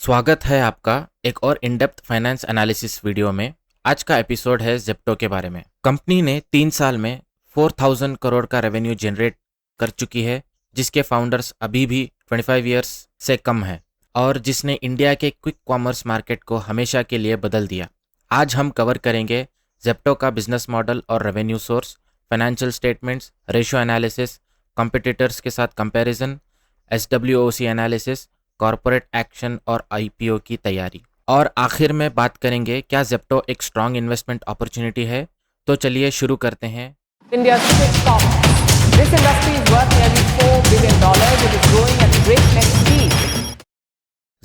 स्वागत है आपका एक और in depth finance analysis video में। आज का एपिसोड है जेप्टो के बारे में। कंपनी ने 3 साल में 4000 करोड़ का रेवेन्यू जनरेट कर चुकी है, जिसके फाउंडर्स अभी भी 25 इयर्स से कम है और जिसने इंडिया के क्विक कॉमर्स मार्केट को हमेशा के लिए बदल दिया। आज हम कवर करेंगे जेप्टो का बिजनेस मॉडल और revenue source, financial statements, ratio analysis, competitors के साथ comparison, SWOC analysis, corporate action और IPO की तैयारी, और आखिर में बात करेंगे क्या जेप्टो एक स्ट्रॉन्ग इन्वेस्टमेंट अपॉर्चुनिटी है। तो चलिए शुरू करते हैं। India's quick commerce. This industry is worth nearly $4 billion. It is growing at breakneck speed.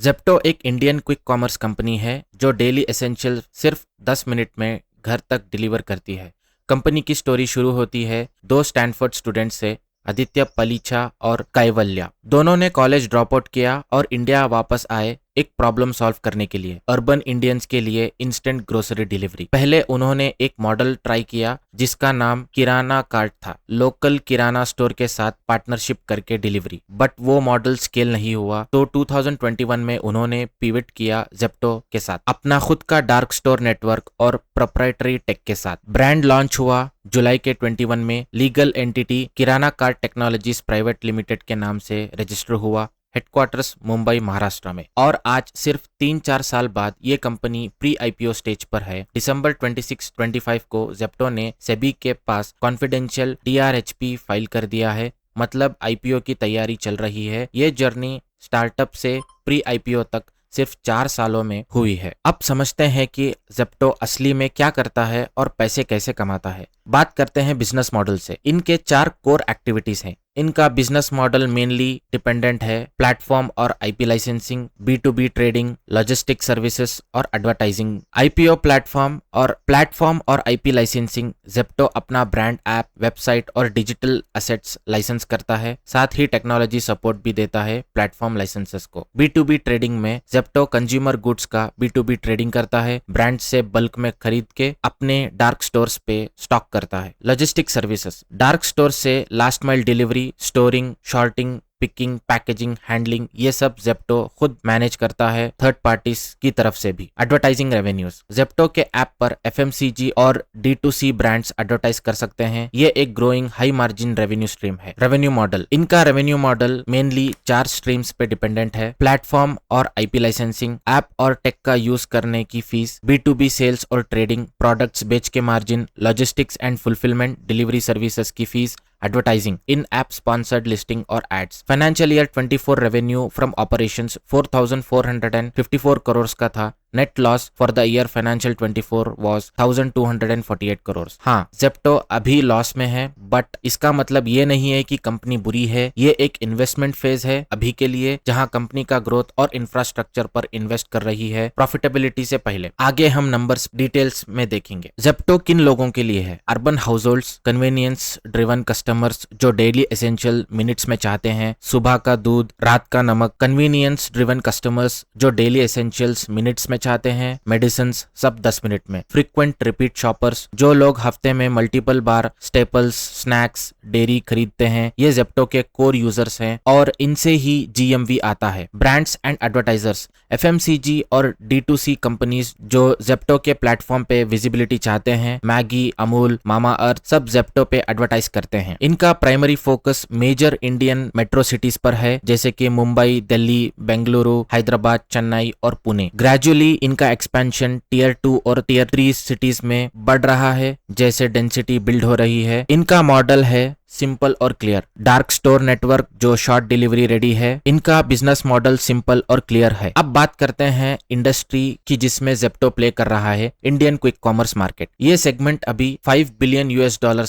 Zepto एक इंडियन क्विक कॉमर्स कंपनी है जो डेली एसेंशियल सिर्फ 10 मिनट में घर तक डिलीवर करती है। कंपनी की स्टोरी शुरू होती है दो स्टैनफोर्ड स्टूडेंट्स से, आदित्य पलीचा और कैवल्या। दोनों ने कॉलेज ड्रॉप आउट किया और इंडिया वापस आए एक प्रॉब्लम सॉल्व करने के लिए, अर्बन इंडियंस के लिए इंस्टेंट ग्रोसरी डिलीवरी। पहले उन्होंने एक मॉडल ट्राई किया जिसका नाम किराना कार्ट था, लोकल किराना स्टोर के साथ पार्टनरशिप करके डिलीवरी, बट वो मॉडल स्केल नहीं हुआ। तो 2021 में उन्होंने पिवट किया जेप्टो के साथ, अपना खुद का डार्क स्टोर नेटवर्क और प्रोप्राइटरी टेक के साथ। ब्रांड लॉन्च हुआ जुलाई के 21 में, लीगल एंटिटी किराना कार्ट टेक्नोलॉजीज प्राइवेट लिमिटेड के नाम से रजिस्टर हुआ, हेडक्वार्टर्स मुंबई महाराष्ट्र में। और आज सिर्फ 3-4 साल बाद ये कंपनी प्री IPO स्टेज पर है। दिसंबर 26-25 को जेप्टो ने सेबी के पास कॉन्फिडेंशियल DRHP फाइल कर दिया है, मतलब IPO की तैयारी चल रही है। ये जर्नी स्टार्टअप से प्री IPO तक सिर्फ 4 सालों में हुई है। अब समझते हैं कि जेप्टो असली में क्या करता है और पैसे कैसे कमाता है। बात करते हैं बिजनेस मॉडल से। इनके 4 कोर एक्टिविटीज हैं। इनका बिजनेस मॉडल मेनली डिपेंडेंट है प्लेटफॉर्म और IP licensing, B2B trading, logistic services और एडवर्टाइजिंग। IPO प्लेटफॉर्म और IP लाइसेंसिंग, जेप्टो अपना ब्रांड, ऐप, वेबसाइट और डिजिटल एसेट्स लाइसेंस करता है, साथ ही टेक्नोलॉजी सपोर्ट भी देता है प्लेटफॉर्म लाइसेंसेस को। B2B ट्रेडिंग में जेप्टो कंज्यूमर गुड्स का B2B ट्रेडिंग करता है, ब्रांड से बल्क में खरीद के अपने डार्क स्टोर्स पे स्टॉक करता है। लॉजिस्टिक सर्विसेज, डार्क स्टोर से last mile delivery, storing, sorting, picking, packaging, handling, ये सब जेप्टो खुद मैनेज करता है थर्ड पार्टीज की तरफ से भी। एडवर्टाइजिंग रेवेन्यूज, जेप्टो के ऐप पर FMCG और D2C ब्रांड्स एडवर्टाइज कर सकते हैं। ये एक growing high margin revenue stream है। रेवेन्यू मॉडल, इनका रेवेन्यू मॉडल मेनली 4 स्ट्रीम्स पे डिपेंडेंट है, प्लेटफॉर्म और IP लाइसेंसिंग, ऐप और टेक का यूज करने की फीस, B2B सेल्स और ट्रेडिंग, प्रोडक्ट्स बेच के margin, logistics and fulfilment, delivery services की fees, advertising, in app sponsored listing और ads. Financial year 24 revenue from operations 4454 crore का था। Net loss for the year financial 24 was 1248 crore. हाँ, जेप्टो अभी loss में है, बट इसका मतलब ये नहीं है कि कंपनी बुरी है। ये एक इन्वेस्टमेंट फेज है अभी के लिए, जहां कंपनी का ग्रोथ और इंफ्रास्ट्रक्चर पर इन्वेस्ट कर रही है प्रॉफिटेबिलिटी से पहले। आगे हम नंबर्स डिटेल्स में देखेंगे। जेप्टो किन लोगों के लिए है? Urban households, convenience driven customers जो डेली एसेंशियल मिनट्स में चाहते हैं, सुबह का दूध, रात का नमक। कन्वीनियंस ड्रिवन कस्टमर्स जो डेली एसेंशियल्स मिनट्स में चाहते हैं, मेडिसिन्स सब 10 मिनट में। फ्रीक्वेंट रिपीट शॉपर्स जो लोग हफ्ते में मल्टीपल बार स्टेपल्स, स्नैक्स, डेयरी खरीदते हैं, ये जेप्टो के कोर यूजर्स हैं और इनसे ही GMV आता है। ब्रांड्स एंड एडवर्टाइजर्स, FMCG और D2C कंपनीज जो जेप्टो के प्लेटफॉर्म पे विजिबिलिटी चाहते हैं, मैगी, अमूल, मामा अर्थ, सब जेप्टो पे एडवर्टाइज करते हैं। इनका primary focus major Indian metro cities पर है, जैसे कि मुंबई, दिल्ली, बेंगलुरु, हैदराबाद, चेन्नई और पुणे। ग्रेजुअली इनका एक्सपेंशन टियर 2 और टियर 3 सिटीज में बढ़ रहा है, जैसे डेंसिटी बिल्ड हो रही है। इनका मॉडल है सिंपल और क्लियर, डार्क स्टोर नेटवर्क जो शॉर्ट डिलीवरी रेडी है। इनका बिजनेस मॉडल सिंपल और क्लियर है। अब बात करते हैं इंडस्ट्री की जिसमें जेप्टो प्ले कर रहा है, इंडियन क्विक कॉमर्स मार्केट। ये सेगमेंट अभी $5 बिलियन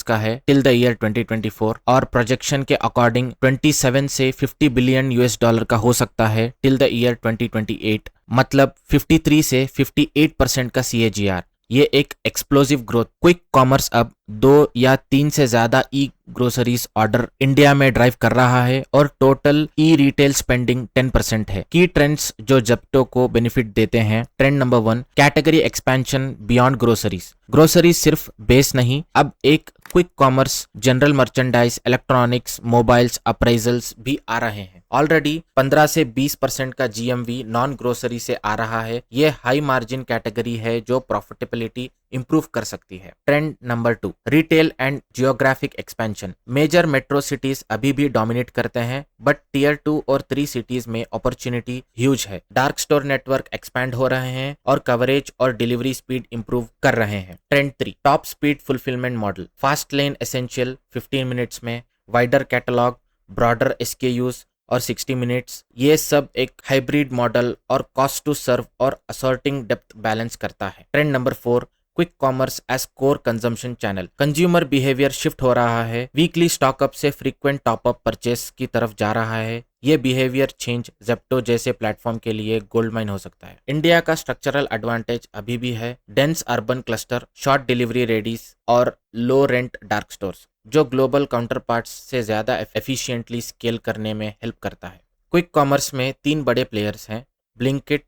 का है टिल द ईयर 2024 और प्रोजेक्शन के अकॉर्डिंग 27 से $50 बिलियन का हो सकता है टिल द ईयर 2028, मतलब 53 से 58% का CAGR। ये एक एक्सप्लोसिव ग्रोथ। क्विक कॉमर्स अब 2 या 3 से ज्यादा ग्रोसरीज ऑर्डर इंडिया में ड्राइव कर रहा है और टोटल ई रिटेल स्पेंडिंग 10% है। की ट्रेंड्स जो जेप्टो को बेनिफिट देते हैं। Trend number 1, category expansion beyond groceries. Groceries सिर्फ बेस नहीं, अब एक quick commerce, general merchandise, electronics, mobiles, apparels भी आ रहे हैं। ऑलरेडी 15 से 20% का जीएमवी नॉन ग्रोसरी से आ रहा है। ये हाई मार्जिन कैटेगरी है जो प्रॉफिटेबिलिटी इंप्रूव कर सकती है। Trend number 2, retail and geographic expansion. Major metro cities अभी भी डोमिनेट करते हैं, बट टियर 2 और 3 सिटीज में अपॉर्चुनिटी ह्यूज है। डार्क स्टोर नेटवर्क एक्सपैंड हो रहे हैं और कवरेज और डिलीवरी स्पीड इंप्रूव कर रहे हैं। Trend 3, top speed fulfilment model. Fast lane essential 15 minutes में, वाइडर कैटलॉग, ब्रॉडर एसकेयूज और 60 मिनट्स। ये सब एक हाइब्रिड मॉडल और कॉस्ट टू सर्व और असॉर्टिंग डेप्थ बैलेंस करता है। Trend number 4, quick commerce as core consumption channel. Consumer behaviour shift हो रहा है, वीकली स्टॉकअप से फ्रीक्वेंट टॉपअप परचेस की तरफ जा रहा है। ये बिहेवियर चेंज जेप्टो जैसे प्लेटफॉर्म के लिए गोल्ड माइन हो सकता है। इंडिया का स्ट्रक्चरल एडवांटेज अभी भी है dense urban cluster, short delivery Reddy's और लो रेंट डार्क स्टोर्स, जो ग्लोबल काउंटर पार्ट्स से ज्यादा एफिशिएंटली स्केल करने में हेल्प करता है। क्विक कॉमर्स में 3 बड़े प्लेयर्स हैं, ब्लिंकिट,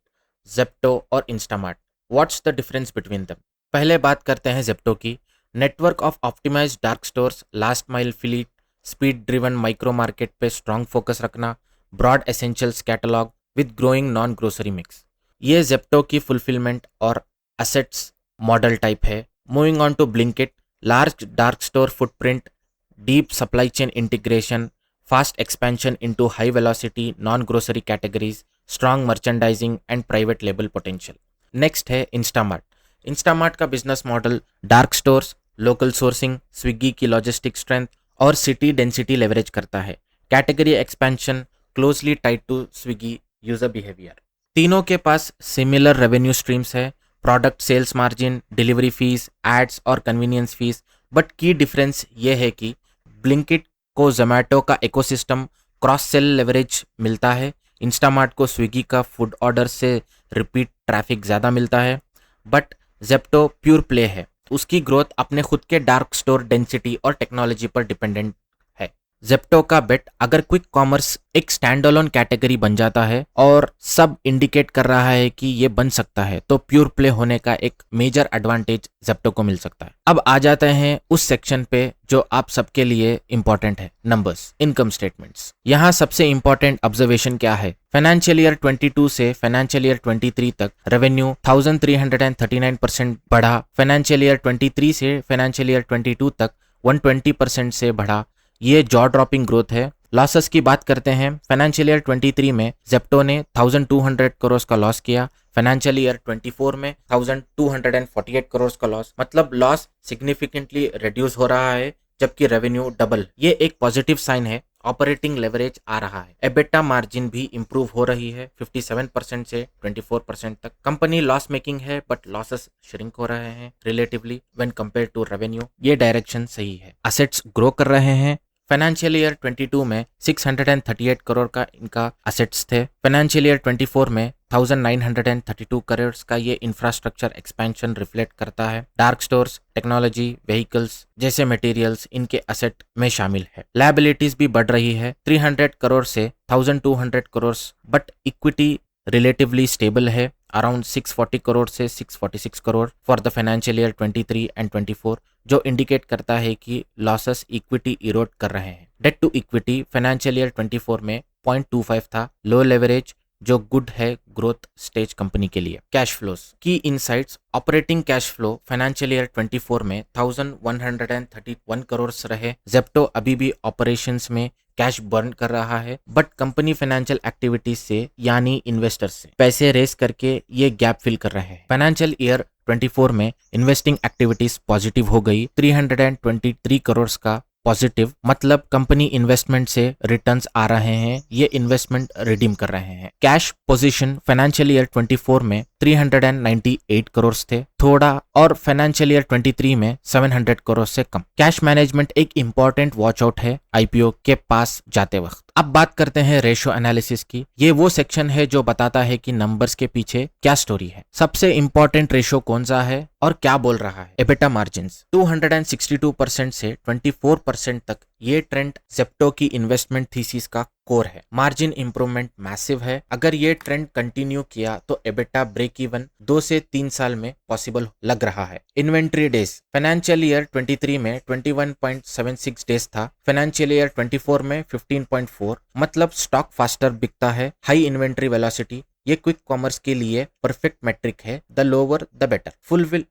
जेप्टो और Instamart. What's the difference between them? पहले बात करते हैं जेप्टो की। Network of optimised dark stores, last mile fleet, speed driven micro market पे स्ट्रांग फोकस रखना, broad essentials catalogue with growing non grocery mix. ये Zepto की फुलफिलमेंट और असेट्स मॉडल टाइप है। Moving on to Blinkit, large dark store footprint, deep supply chain integration, fast expansion into high velocity non grocery categories, strong merchandising and private label potential. Next है Instamart. Instamart का business model dark stores, local sourcing, Swiggy की logistic strength और city density leverage करता है। Category expansion closely tied to Swiggy user behaviour. तीनों के पास similar revenue streams है, product sales margin, delivery fees, ads और convenience fees. But key difference ये है कि ब्लिंकिट को जोमैटो का इकोसिस्टम क्रॉस सेल लेवरेज मिलता है, इंस्टामार्ट को स्विगी का फूड ऑर्डर से रिपीट ट्रैफिक ज़्यादा मिलता है। बट जेप्टो प्योर प्ले है, उसकी ग्रोथ अपने खुद के डार्क स्टोर डेंसिटी और टेक्नोलॉजी पर डिपेंडेंट है। जेप्टो का बेट अगर क्विक कॉमर्स एक स्टैंड अलोन कैटेगरी बन जाता है और सब इंडिकेट कर रहा है कि ये बन सकता है, तो प्योर प्ले होने का एक मेजर एडवांटेज जेप्टो को मिल सकता है। अब आ जाते हैं उस सेक्शन पे जो आप सबके लिए इंपॉर्टेंट है, नंबर्स, इनकम स्टेटमेंट्स। यहाँ सबसे इंपॉर्टेंट ऑब्जर्वेशन क्या है? फाइनेंशियल ईयर 22 से फाइनेंशियल ईयर 23 तक रेवेन्यू 1339% बढ़ा। फाइनेंशियल ईयर 23 से फाइनेंशियल ईयर 22 तक 120% से बढ़ा। ये जॉ ड्रॉपिंग ग्रोथ है। लॉसेस की बात करते हैं। फाइनेंशियल ईयर 23 में जेप्टो ने 1200 करोड़ का लॉस किया। फाइनेंशियल ईयर 24 में 1248 करोड़ का लॉस, मतलब लॉस सिग्निफिकेंटली रिड्यूस हो रहा है जबकि रेवेन्यू डबल। ये एक पॉजिटिव साइन है, ऑपरेटिंग लेवरेज आ रहा है। एबिटा मार्जिन भी इंप्रूव हो रही है 57% से 24% तक। कंपनी लॉस मेकिंग है बट लॉसेस श्रिंक हो रहे हैं relatively when compare to revenue. ये डायरेक्शन सही है। असेट्स ग्रो कर रहे हैं। फाइनेंशियल ईयर 22 में 638 करोड़ का इनका असेट्स थे। फाइनेंशियल ईयर 24 में 1932 करोड़ का ये इंफ्रास्ट्रक्चर एक्सपेंशन रिफ्लेक्ट करता है। डार्क स्टोर्स, टेक्नोलॉजी, व्हीकल्स जैसे मटेरियल्स इनके असेट में शामिल है। लायबिलिटीज भी बढ़ रही है 300 करोड़ से 1200 crore, but equity relatively stable है अराउंड 640 करोड़ से 646 crore for the financial year 23 and 24, जो इंडिकेट करता है कि लॉसेस इक्विटी इरोड कर रहे हैं। Debt to equity financial year 24 में 0.25 था। लो लेवरेज जो गुड है ग्रोथ स्टेज कंपनी के लिए। कैश फ्लोज की insights. Operating cash flow financial year 24 में 1131 करोड़ रहे। जेप्टो अभी भी ऑपरेशंस में कैश बर्न कर रहा है, बट कंपनी फाइनेंशियल एक्टिविटीज से यानी इन्वेस्टर्स से पैसे रेस करके ये गैप फिल कर रहे हैं। फाइनेंशियल ईयर 24 में इन्वेस्टिंग एक्टिविटीज पॉजिटिव हो गई 323 करोड़ का पॉजिटिव, मतलब कंपनी इन्वेस्टमेंट से रिटर्न्स आ रहे हैं, ये इन्वेस्टमेंट रिडीम कर रहे हैं। कैश पोजीशन फाइनेंशियल ईयर 24 में 398 करोड़ थे थोड़ा, और फाइनेंशियल ईयर 23 में 700 करोड़ से कम। कैश मैनेजमेंट एक इंपॉर्टेंट वॉच आउट है आईपीओ के पास जाते वक्त। अब बात करते हैं रेशो एनालिसिस की। ये वो सेक्शन है जो बताता है कि नंबर्स के पीछे क्या स्टोरी है। सबसे इंपॉर्टेंट रेशो कौन सा है और क्या बोल रहा है? एबिटा मार्जिन्स 262% से 24% तक ये ट्रेंड ज़ेप्टो की इन्वेस्टमेंट थीसिस का कोर है। मार्जिन इंप्रूवमेंट मैसिव है। अगर ये ट्रेंड कंटिन्यू किया तो एबिटा ब्रेक इवन 2 से 3 साल में पॉसिबल लग रहा है। इन्वेंट्री डेज फाइनेंशियल ईयर 23 में 21.76 डेज था, फाइनेंशियल ईयर 24 में 15.4, मतलब स्टॉक फास्टर बिकता है। हाई इन्वेंट्री वेलोसिटी ये क्विक कॉमर्स के लिए परफेक्ट मेट्रिक है। The lower the better.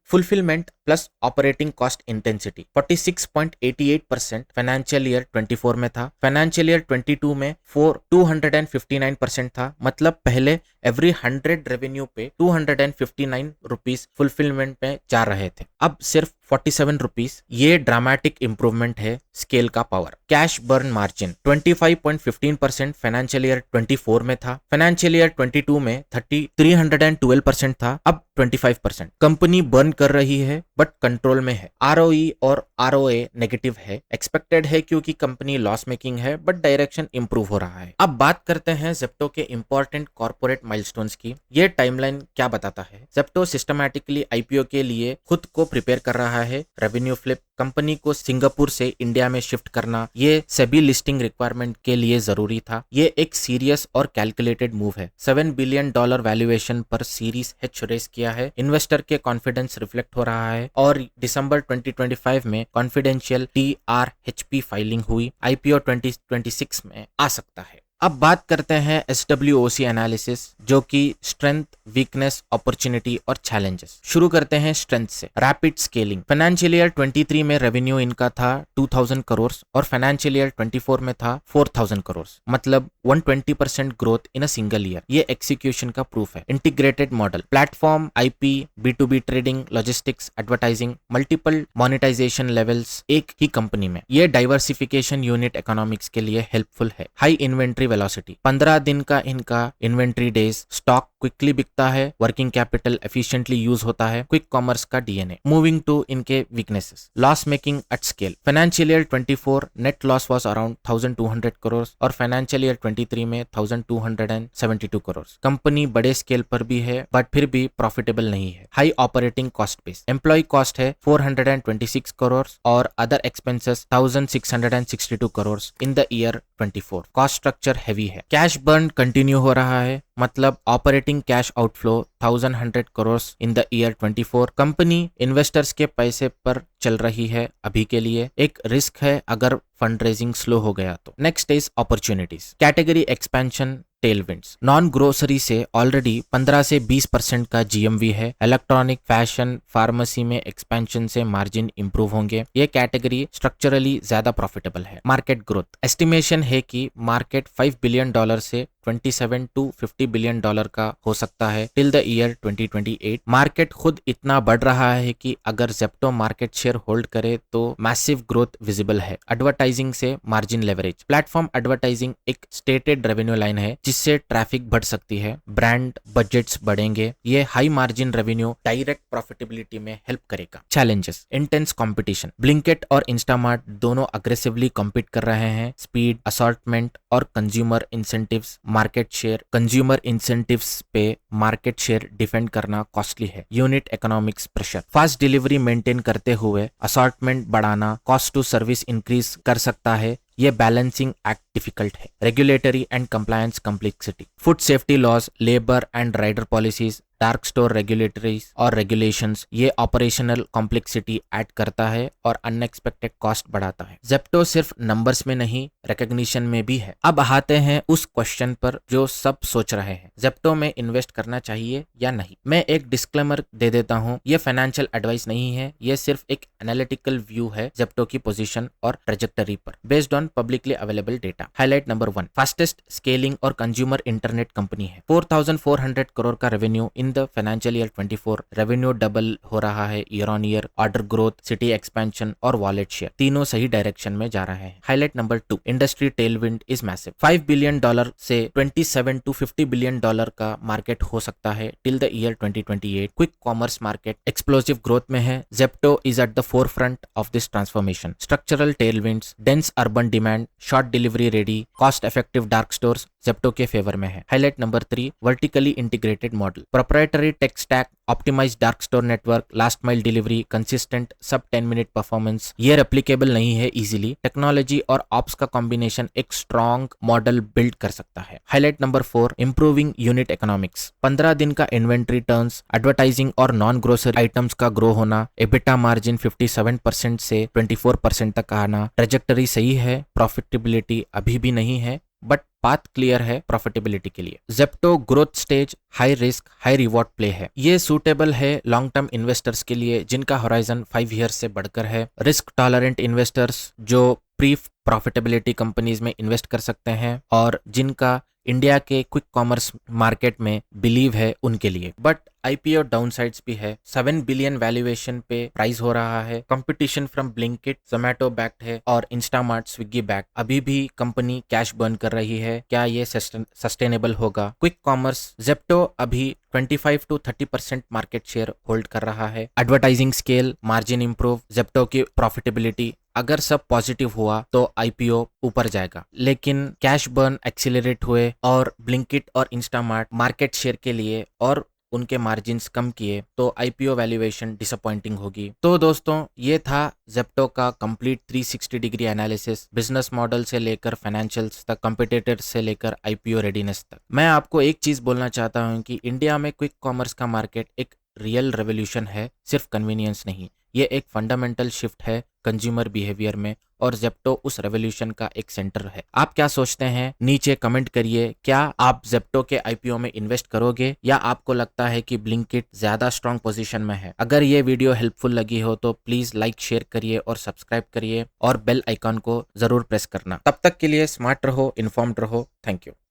Fulfilment plus operating cost intensity 46.88% financial year 24 में था, फाइनेंशियल ईयर 22 में 259% था, मतलब पहले एवरी 100 रेवेन्यू पे 259 रुपीज फुलफिलमेंट में जा रहे थे, अब सिर्फ 47 रुपीज। ये ड्रामेटिक इंप्रूवमेंट है स्केल का power. Cash burn margin 25.15% financial year 24 में था, फाइनेंशियल ईयर 22 में 312% था, अब 25%। कंपनी बर्न कर रही है बट कंट्रोल में है। आरओई और आरओए नेगेटिव है, एक्सपेक्टेड है क्योंकि कंपनी लॉस मेकिंग है बट डायरेक्शन इंप्रूव हो रहा है। अब बात करते हैं ज़ेप्टो के इंपॉर्टेंट कॉर्पोरेट माइलस्टोन्स की। ये टाइमलाइन क्या बताता है? ज़ेप्टो सिस्टमैटिकली आईपीओ के लिए खुद को प्रिपेयर कर रहा है। रेवेन्यू फ्लिप, कंपनी को सिंगापुर से इंडिया में शिफ्ट करना, ये सभी लिस्टिंग रिक्वायरमेंट के लिए जरूरी था। ये एक सीरियस और कैलकुलेटेड मूव है। $7 बिलियन वैल्यूएशन पर सीरीज एच रेस किया है। इन्वेस्टर के कॉन्फिडेंस रिफ्लेक्ट हो रहा है और दिसंबर 2025 में कॉन्फिडेंशियल TRHP फाइलिंग हुई। आईपीओ 2026 में आ सकता है। अब बात करते हैं SWOC एनालिसिस, जो कि स्ट्रेंथ, वीकनेस, अपॉर्चुनिटी और चैलेंजेस। शुरू करते हैं स्ट्रेंथ से। Rapid scaling. फाइनेंशियल ईयर 23 में रेवेन्यू इनका था 2000 करोड़ और फाइनेंशियल ईयर 24 में था 4000 करोड़, मतलब 120% growth in a single year. ये एक्सिक्यूशन का प्रूफ है। Integrated model, platform, IP, B2B trading, logistics, advertising, multiple monetisation levels एक ही कंपनी में। ये डाइवर्सिफिकेशन यूनिट इकोनॉमिक्स के लिए हेल्पफुल है। हाई इन्वेंट्री वेलोसिटी, 15 दिन का इनका इन्वेंट्री डेज, स्टॉक क्विकली बिकता है, वर्किंग कैपिटल एफिशिएंटली यूज होता है, क्विक कॉमर्स का डीएनए। मूविंग टू इनके weaknesses, loss making at scale. Financial year 24 net loss was around 1200 crore और फाइनेंशियल ईयर 23 में 1272 करोड़। कंपनी बड़े स्केल पर भी है बट फिर भी प्रॉफिटेबल नहीं है। High operating cost base, employ cost है 426 करोड़ और other expenses 1662 crore in the year 24। Cost structure heavy है। कैश बर्न कंटिन्यू हो रहा है, मतलब operating cash outflow 1100 crore in the year 24। Company investors के पैसे पर चल रही है अभी के लिए। एक रिस्क है अगर फंड रेजिंग स्लो हो गया तो। Next is opportunities. Category expansion, tailwinds. Non grocery से ऑलरेडी 15 से 20% का GMV है। इलेक्ट्रॉनिक, फैशन, फार्मेसी में एक्सपेंशन से मार्जिन इंप्रूव होंगे। ये कैटेगरी स्ट्रक्चरली ज्यादा प्रॉफिटेबल है। मार्केट ग्रोथ, एस्टिमेशन है कि मार्केट $5 बिलियन से 27 to 50 बिलियन का हो सकता है टिल द ईयर 2028। मार्केट खुद इतना बढ़ रहा है कि अगर ज़ेप्टो मार्केट शेयर होल्ड करे तो मैसिव ग्रोथ विजिबल है। एडवर्टाइजिंग से मार्जिन लेवरेज, प्लेटफॉर्म एडवर्टाइजिंग एक स्टेटेड रेवेन्यू लाइन है जिससे ट्रैफिक बढ़ सकती है, ब्रांड बजट्स बढ़ेंगे। ये high margin revenue direct profitability में हेल्प करेगा। Challenges, intense competition. ब्लिंकिट और इंस्टामार्ट दोनों अग्रेसिवली कॉम्पीट कर रहे हैं। स्पीड, असॉर्टमेंट और consumer incentives, market share. Consumer incentives पे मार्केट शेयर डिफेंड करना कॉस्टली है। Unit economics pressure, fast delivery maintain करते हुए असॉर्टमेंट बढ़ाना कॉस्ट टू सर्विस इंक्रीज कर सकता है। ये बैलेंसिंग एक्ट डिफिकल्ट है। Regulatory and compliance complexity, food safety laws, labour and rider policies, dark store regulatories और रेगुलेशंस, ये ऑपरेशनल कॉम्प्लेक्सिटी ऐड करता है और अनएक्सपेक्टेड कॉस्ट बढ़ाता है। ज़ेप्टो सिर्फ नंबर्स में नहीं, रिकॉग्निशन में भी है। अब आते हैं उस क्वेश्चन पर जो सब सोच रहे हैं, ज़ेप्टो में इन्वेस्ट करना चाहिए या नहीं। मैं एक डिस्क्लेमर दे देता हूँ, ये फाइनेंशियल एडवाइस नहीं है, ये सिर्फ एक एनालिटिकल व्यू है ज़ेप्टो की पोजीशन और ट्रेजेक्टरी पर based on publicly available data. Highlight number 1, fastest scaling और कंज्यूमर इंटरनेट कंपनी है। 4400 करोड़ का revenue in the financial year 24। Revenue double हो रहा है year on year. Order growth, city expansion और वॉलेट शेयर तीनों सही डायरेक्शन में जा रहे हैं। Highlight number 2, industry Tailwind is massive. $5 billion से 27 to 50 बिलियन का मार्केट हो सकता है till the year 2028। Quick commerce market explosive growth में है। Zepto is at the forefront of this transformation. Structural tailwinds, dense urban demand, short delivery ready cost effective dark stores Zepto के favour में है। Highlight number 3, vertically integrated model, proprietary tech stack, optimised dark store network, last mile delivery, consistent sub 10 minute performance. ये replicable नहीं है easily. Technology और ops का combination एक strong model build कर सकता है। Highlight number 4, improving unit economics, 15 दिन का इन्वेंट्री टर्न्स, एडवर्टाइजिंग और नॉन ग्रोसरी आइटम्स का ग्रो होना, एबिटा मार्जिन 57% से 24% तक आना। ट्रेजेक्टरी सही है, प्रॉफिटेबिलिटी अभी भी नहीं है बट पाथ क्लियर है प्रॉफिटेबिलिटी के लिए। Zepto growth stage, high risk high reward play है। ये सूटेबल है लॉन्ग टर्म इन्वेस्टर्स के लिए जिनका होराइजन 5 ईयर्स से बढ़कर है। रिस्क टॉलरेंट इन्वेस्टर्स जो प्री प्रॉफिटेबिलिटी कंपनीज में इन्वेस्ट कर सकते हैं और जिनका इंडिया के क्विक कॉमर्स मार्केट में बिलीव है उनके लिए। बट आईपीओ डाउनसाइड्स भी है। 7 बिलियन वैल्यूएशन पे प्राइस हो रहा है। Competition from Blinkit, Zomato backed है और इंस्टामार्ट, स्विगी बैक्ड। अभी भी कंपनी कैश बर्न कर रही है। क्या ये सस्टेनेबल होगा? क्विक कॉमर्स जेप्टो अभी 25 to 30% मार्केट शेयर होल्ड कर रहा है। Advertising scale, margin improve, Zepto की प्रॉफिटेबिलिटी, अगर सब पॉजिटिव हुआ तो आईपीओ ऊपर जाएगा। लेकिन कैश बर्न एक्सीलरेट हुए और ब्लिंकिट और इंस्टामार्ट मार्केट शेयर के लिए और उनके मार्जिन्स कम किए तो आईपीओ वैल्यूएशन डिसअपॉइंटिंग होगी। तो दोस्तों ये था जेप्टो का complete 360 degree analysis, business model से लेकर फाइनेंशियल्स तक, कंपिटिटर्स से लेकर आईपीओ रेडीनेस तक। मैं आपको एक चीज बोलना चाहता हूं कि इंडिया में क्विक कॉमर्स का मार्केट एक रियल रेवोल्यूशन है, सिर्फ कन्वीनियंस नहीं। ये एक फंडामेंटल शिफ्ट है कंज्यूमर बिहेवियर में और जेप्टो उस रेवोल्यूशन का एक सेंटर है। आप क्या सोचते हैं? नीचे कमेंट करिए। क्या आप जेप्टो के आईपीओ में इन्वेस्ट करोगे या आपको लगता है कि ब्लिंकिट ज्यादा स्ट्रॉन्ग पोजीशन में है? अगर ये वीडियो हेल्पफुल लगी हो तो प्लीज लाइक, शेयर करिए और सब्सक्राइब करिए और बेल आइकॉन को जरूर प्रेस करना। तब तक के लिए स्मार्ट रहो, इन्फॉर्म्ड रहो। Thank you.